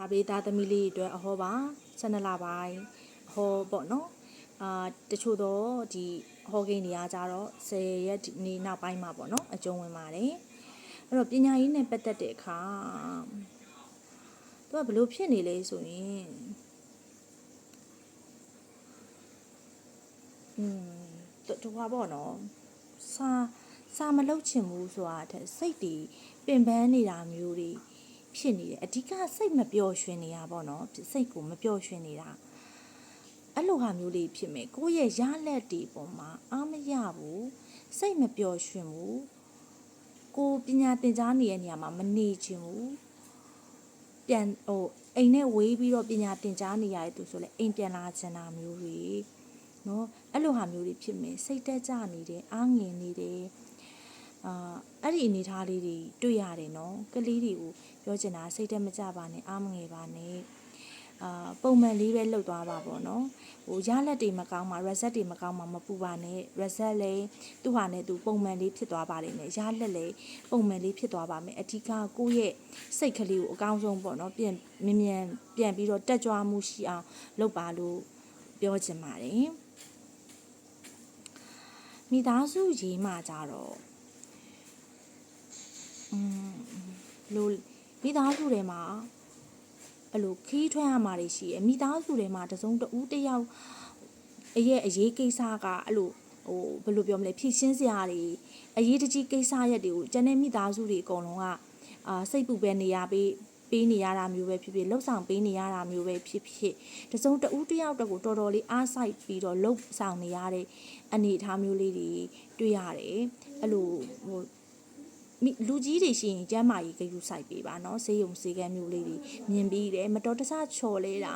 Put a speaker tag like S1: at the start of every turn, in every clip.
S1: ဒါပေသားသမီးလေးတွေအတွက်အဟောပါ12လပိုင်းအဟောပေါ့နော်တချို့တော့ဒီဟောကိန်းတွေအားကြတော့10ရက်နေ့နောက်ပိုင်းမှာပေါ့နော်အကျုံးဝင်ပါတယ်အဲ့တော့ပညာရေးနဲ့ပတ်သက်တဲ့အခါသူကဘလို့ဖြစ်နေလဲဆိုရင်တူပါပေါ့နော်စာမလုပ်ချင်ဘူးဆိုတာတဲ့စိတ်တွေပင်ပန်းနေတာမျိုးတွေဖြစ်နေတယ်အဓိကစိတ်မပျော်ရွှင်နေတာပေါ့နော်စိတ်ကိုမပျော်ရွှင်နေတာအဲ့လိုဟာမျိုးလေးဖြစ်မယ်ကိုယ့်ရဲ့ရလက်တွေပေါ်မှာအားမရဘူးစိတ်မပျော်ရွှင်ဘူးကိုပညာသင်ကြားနေတဲ့နေရာမှာမနေချင်ဘူးပြန်အိမ်နဲ့ဝေးပြီးတော့ပညာသင်ကြားနေရတဲ့သူဆိုလဲအိမ်ပြန်လာချင်တာမျိုးတွေနော်အဲ့လိုဟာမျိုးတွေဖြစ်မယ်စိတ်တက်ကြနေတယ်အားငင်နေတယ်အဲ့ဒီအနေထားလေးတွေတွေ့ရတယ်နော်ကလေးတွေကိုပြောချင်တာစိတ်တက်မကြပါနဲ့အားမငယ်ပါနဲ့ပုံမှန်လေးပဲလှုပ်သွားပါပေါ့နော်ဟိုရလက်တွေမကောင်းမှ reset တွေမကောင်းမှမပူပါနဲ့ reset လည်းသူ့ဟာနဲ့သူပုံမှန်လေးဖြစ်သွားပါလိမ့်မယ်ရလက်လည်းပုံမှန်လေးဖြစ်သွားပါမယ်အဓိကကိုယ့်ရဲ့စိတ်ကလေးကိုအကောင်းဆုံးပေါ့နော်ပြန်ပြီးတော့တက်ကြွမှုရှိအောင်လုပ်ပါလို့ပြောချင်ပါတယ်မိသားစုရေးမှကြတော့လို့မိသားစုထဲမှာအဲ့လိုခီးထွန်းရမှာတွေရှိရမိသားစုထဲမှာတစုံတဦးတယောက်အရေးကိစ္စကအဲ့လိုဘယ်လိုပြောမလဲဖြည့်ရှင်းစရာတွေအရေးတကြီးကိစ္စရက်တွေကိုကျန်တဲ့မိသားစုတွေအကုန်လုံးကစိတ်ပူပဲနေရပေးနေရတာမျိုးပဲဖြစ်ဖြစ်လှုပ်ဆောင်ပေးနေရတာမျိုးပဲဖြစ်ဖြစ်တစုံတဦးတယောက်တကူတော်တော်လေးအားစိုက်ပြီးတော့လှုပ်ဆောင်နေရတဲ့အနေအထားမျိုးလေးတွေတွေ့ရတယ်အဲ့လိုလူကြီးတွေရှိရင်ကျမ်းမာရေးဂရုစိုက်ပေးပါเนาะဈေးရုံဈေးကမ်းမျိုးလေးတွေမြင်ပြီးတယ်မတော်တဆချော်လဲတာ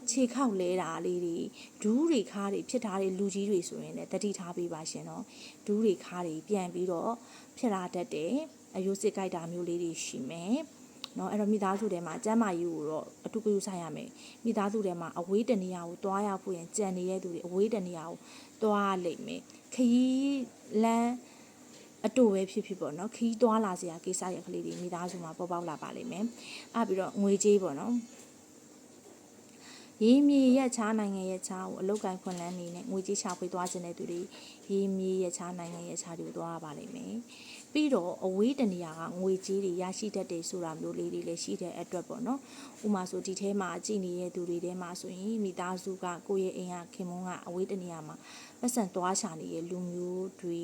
S1: ခြေခောက်လဲတာလေးတွေဒူးတွေခါးတွေဖြစ်ထားတဲ့လူကြီးတွေဆိုရင်လည်းတတိထားပေးပါရှင်เนาะဒူးတွေခါးတွေပြန်ပြီးတော့ဖြစ်လာတတ်တယ်အယိုးစစ်ကြိုက်တာမျိုးလေးတွေရှိမယ်เนาะအဲ့တော့မိသားစုထဲမှာကျမ်းမာရေးကိုတော့အထူးဂရုစိုက်ရမယ်မိသားစုထဲမှာအဝေးတနေရာကိုတွားရဖို့ရင်ကြံနေတဲ့သူတွေအဝေးတနေရာကိုတွားလိမ့်မယ်ခရီးလမ်းအတူပဲဖြစ်ပေါ့နော်ခီးသွားလာစရာကိစ္စရကလေးတွေမိသားစုမှာပေါ်ပေါက်လာပါလိမ့်မယ်အဲ့ပြီးတော့ငွေကြေးပေါ့နော်ရေးမြေရက်ချားနိုင်ငံရက်ချားကိုအလုတ်ကိုင်းခွန်လန်းနေနဲ့ငွေကြေးချပေးသွားခြင်းတဲ့သူတွေရေးမြေရက်ချားနိုင်ငံရက်ချားတွေကိုသွားရပါလိမ့်မယ်ပြီးတော့အဝေးတနေရာကငွေကြေးတွေရရှိတတ်တယ်ဆိုတာမျိုးလေးတွေလည်းရှိတဲ့အတွက်ပေါ့နော်ဥမာဆိုဒီထဲမှာကြည်နေတဲ့သူတွေထဲမှာဆိုရင်မိသားစုကကိုယ့်ရဲ့အိမ်ကခင်မုန်းကအဝေးတနေရာမှာပတ်စံသွားချနေတဲ့လူမျိုးတွေ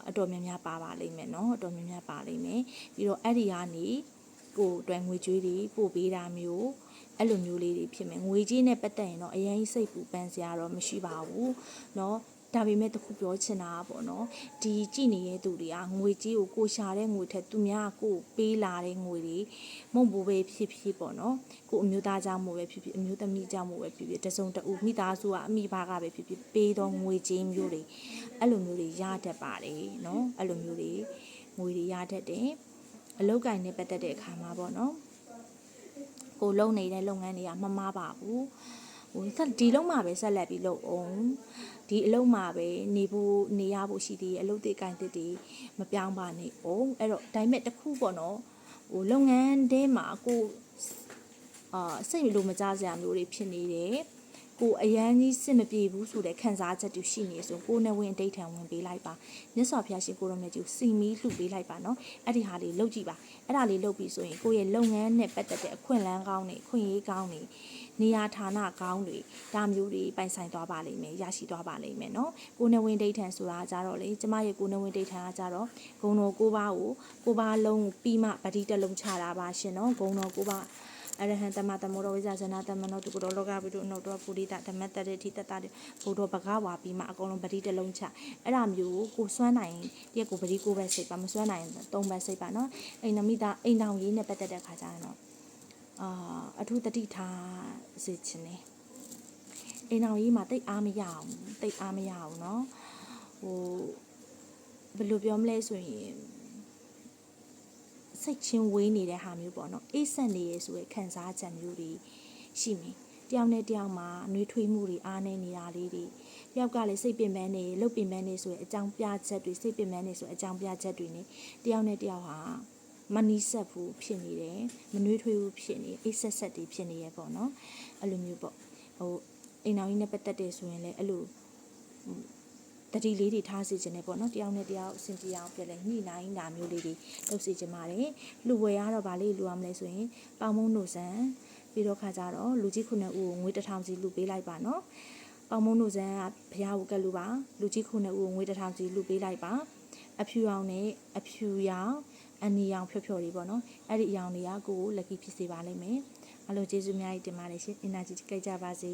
S1: အတော်များများပါလိမ့်မယ်เนาะအတော်များများပါလိမ့်မယ်ပြီးတော့အဲ့ဒီကနေကိုတွယ်ငွေကြေးတွေပို့ပေးတာမျိုးအဲ့လိုမျိုးလေးတွေဖြစ်မယ်ငွေကြေးနဲ့ပတ်သက်ရင်တော့အရင်စိတ်ပူပန်းစရာတော့မရှိပါဘူးเนาะဒါပေမဲ့တခုပြောချင်တာပေါ့နော်ဒီကြည်နေတဲ့သူတွေကငွေကြေးကိုရှာတဲ့ငွေထက်သူများကိုပေးလာတဲ့ငွေတွေမုံဘူးပဲဖြစ်ဖြစ်ပေါ့နော်ကိုအမျိုးသားကြောင့်မို့ပဲဖြစ်ဖြစ်အမျိုးသမီးကြောင့်မို့ပဲဖြစ်ဖြစ်တစုံတဦးမိသားစုကအမိဘကပဲဖြစ်ဖြစ်ပေးတော့ငွေကြေးမျိုးတွေအဲ့လိုမျိုးတွေရတတ်ပါတယ်နော်အဲ့လိုမျိုးတွေငွေတွေရတတ်တယ်အလောက်ကင်နဲ့ပတ်သက်တဲ့အခါမှာပေါ့နော်ကိုလုံနေတဲ့လုပ်ငန်းတွေကမမားပါဘူးဒီလုံးမှာပဲဆက်လက်ပြီးလုပ်အောင်ဒီအလုံးမှာပဲနေရဖို့ရှိသေးတယ်အလုပ်တွေကင်တစ်တွေမပြောင်းပါနဲ့အောင်အဲ့တော့ဒါပေမဲ့တခုပေါ့နော်လုပ်ငန်းထဲမှာကိုစိတ်လိုမကြစရာမျိုးတွေဖြစ်နေတယ်ကိုအရန်ကြီးစစ်မပြေဘူးဆိုတဲ့ခံစားချက်တွေရှိနေဆိုကိုနဲ့ဝင်ဒိတ်ထံဝင်ပေးလိုက်ပါမြတ်စွာဘုရားရှင်ကိုရောမြတ်ကြီးစီမီလှူပေးလိုက်ပါနော်အဲ့ဒီဟာလေးလုပ်ကြည့်ပါအဲ့ဒါလေးလုပ်ပြီးဆိုရင်ကိုရဲ့လုပ်ငန်းနဲ့ပတ်သက်တဲ့အခွင့်အလမ်းကောင်းတွေအခွင့်အရေးကောင်းတွေနေရာဌာနကောင်းတွေဒါမျိုးတွေပိုင်ဆိုင်သွားပါလိမ့်မယ်ရရှိသွားပါလိမ့်မယ်နော်ကိုနဲ့ဝင်ဒိတ်ထံဆိုတာကြတော့လေကျမရဲ့ကိုနဲ့ဝင်ဒိတ်ထံကကြတော့ဂုံတော်9ပါးကို9ပါးလုံးပြီးမှဗတိတလုံးချတာပါရှင်နော်ဂုံတော်9ပါးအရဟံတမတမောရောဝိဇာဇနာတမနောတုကရောလောကပိတုနှုတ်တော်ပုရိသဓမ္မတရေထိတတဘုဒ္ဓဘဂဝါပြီးမှအကုန်လုံးပတိတလုံးချအဲ့ဒါမျိုးကိုစွမ်းနိုင်တရက်ကိုပတိ9ပဲစိတ်ပါမစွမ်းနိုင်3ပဲစိတ်ပါနော်အိမ်နမိသားအိမ်တောင်ရေးနဲ့ပတ်သက်တဲ့ခါကျရင်တော့အထူးတတိထားစေချင်တယ်အိမ်တောင်ရေးမှာတိတ်အားမရအောင်နော်ဘယ်လိုပြောမလဲဆိုရင်စိတ်ချင်းဝေးနေတဲ့ဟာမျိုးပေါ့နော်အေးဆက်နေရဆိုရခံစားချက်မျိုးတွေရှိမယ်တယောက်နဲ့တယောက်မှာနှွေးထွေးမှုတွေအားနေနေတာလေးတွေတယောက်ကလည်းစိတ်ပင်ပန်းနေလှုပ်ပင်ပန်းနေဆိုရအကြောင်းပြချက်တွေစိတ်ပင်ပန်းနေဆိုအကြောင်းပြချက်တွေ ਨੇ တယောက်နဲ့တယောက်ဟာမ မနီးဆက်ဘူးဖြစ်နေတယ်မနှွေးထွေးဘူးဖြစ်နေအိတ်ဆက်ဆက်တွေဖြစ်နေရပေါ့နော်အဲ့လိုမျိုးပေါ့ဟိုအိမ်တော်ကြီးနဲ့ပတ်သက်တယ်ဆိုရင်လည်းအဲ့လိုတတိလေးတွေထားစီခြင်းနဲ့ပေါ့နော်တယောက်နဲ့တယောက်အဆင်ပြေအောင်ပြလဲညှိနှိုင်းတာမျိုးလေးတွေလုပ်စီခြင်းပါတယ်လူဝယ်ရတော့ဗာလေးလူရမလဲဆိုရင်ပေါင်မုံနိုဆန်ပြီးတော့ခါကြတော့လူကြီးခုနှစ်ဦးကိုငွေ1000စီလူပေးလိုက်ပါနော်ပေါင်မုံနိုဆန်ကဘုရားကိုကတ်လူပါလူကြီးခုနှစ်ဦးကိုငွေ1000စီလူပေးလိုက်ပါအဖြူအောင်နဲ့အဖြူရောင်အနီရောင်ဖြော့ဖြော့လေးပေါ့နော်အဲ့ဒီအရောင်တွေကကိုယ်ကိုလက်ကြီးဖြစ်စေပါလိမ့်မယ်အဲ့လိုကျေးဇူးများကြီးတင်ပါတယ်ရှင်အင်နာဂျီကြိုက်ကြပါစေ